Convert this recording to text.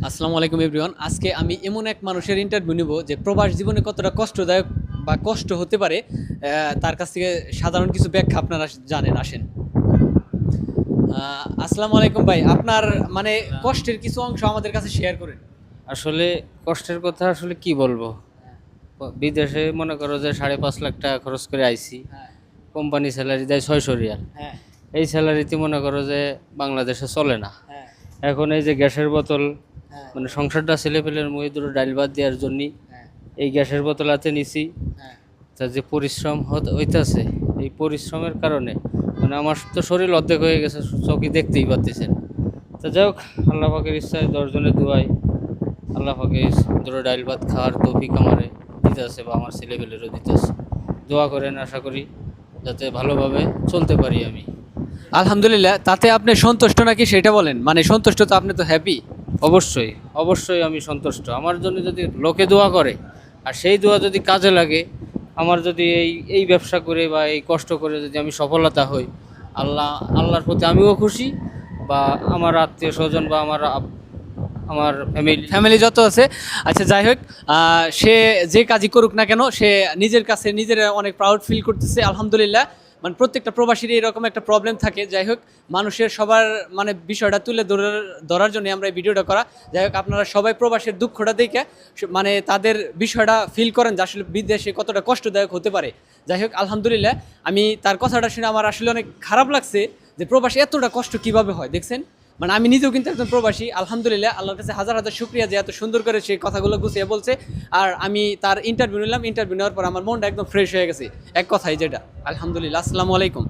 আসসালামু আলাইকুম এভরিওয়ান। আজকে আমি এমন এক মানুষের ইন্টারভিউ নিব যে প্রবাস জীবনে কতটা কষ্টদায়ক বা কষ্ট হতে পারে, তার কাছ থেকে সাধারণ কিছু ব্যাখ্যা আপনারা জানেন। আসেন। আসসালামু আলাইকুম ভাই, আপনার মানে কষ্টের কিছু অংশ আমাদের কাছে শেয়ার করেন। আসলে কষ্টের কথা আসলে কি বলবো। বিদেশে মনে করো যে 5.5 লাখ টাকা খরচ করে আইছি। হ্যাঁ, কোম্পানি স্যালারি দেয় 600 রিয়াল। হ্যাঁ, এই স্যালারিতে মনে করো যে বাংলাদেশে চলে না। হ্যাঁ, এখন এই যে গ্যাসের বোতল, হ্যাঁ, মানে সংসারটা ছেলেপেলের মুখে দুটো ডাইল ভাত দেওয়ার জন্যই হ্যাঁ, এই গ্যাসের বোতল হাতে নিছি। হ্যাঁ। তার যে পরিশ্রম হইতাছে, এই পরিশ্রমের কারণে মানে আমার তো শরীর অর্ধেক হয়ে গেছে, চোখে দেখতেই পাচ্ছেন। তো যাই হোক, আল্লাহ পাকের ইচ্ছায় 10 জনের দোয়ায় আল্লাহ পাকে দুটো ডাইল ভাত খাওয়ার তৌফিক আমারে দিতেছে বা আমার ছেলেপেলেরও দিতেছে। দোয়া করেন, আশা করি যাতে ভালোভাবে চলতে পারি আমি। আলহামদুলিল্লাহ, তাতে আপনি সন্তুষ্ট নাকি সেটা বলেন। মানে সন্তুষ্ট তো, আপনি তো হ্যাপি। অবশ্যই অবশ্যই আমি সন্তুষ্ট। আমার জন্য যদি লোকে দোয়া করে আর সেই দোয়া যদি কাজে লাগে, আমার যদি এই ব্যবসা করে বা এই কষ্ট করে যদি আমি সফলতা হই, আল্লাহর প্রতি আমিও খুশি, বা আমার আত্মীয় স্বজন বা আমার ফ্যামিলি। ফ্যামিলি যত আছে। আচ্ছা, যাই হোক, সে যে কাজই করুক না কেন, সে নিজের কাছে নিজের অনেক প্রাউড ফিল করতেছে। আলহামদুলিল্লাহ। মানে প্রত্যেকটা প্রবাসীর এরকম একটা প্রবলেম থাকে। যাই হোক, মানুষের সবার মানে বিষয়টা তুলে ধরার জন্য আমরা এই ভিডিওটা করা। যাই হোক, আপনারা সবাই প্রবাসের দুঃখটা দেখে মানে তাদের বিষয়টা ফিল করেন যে আসলে বিদেশে কতটা কষ্টদায়ক হতে পারে। যাই হোক, আলহামদুলিল্লাহ, আমি তার কথাটা শুনে আমার আসলে অনেক খারাপ লাগছে যে প্রবাসী এতটা কষ্ট কিভাবে হয়। দেখছেন, মানে আমি নিজেও কিন্তু একজন প্রবাসী। আলহামদুলিল্লাহ, আল্লাহর কাছে হাজার হাজার শুক্রিয়া যে এত সুন্দর করে সেই কথাগুলো গুছিয়ে বলছে। আর আমি তার ইন্টারভিউ নিলাম, ইন্টারভিউ নেওয়ার পর আমার মনটা একদম ফ্রেশ হয়ে গেছে, এক কথাই যেটা। আলহামদুলিল্লাহ। আসসালামু আলাইকুম।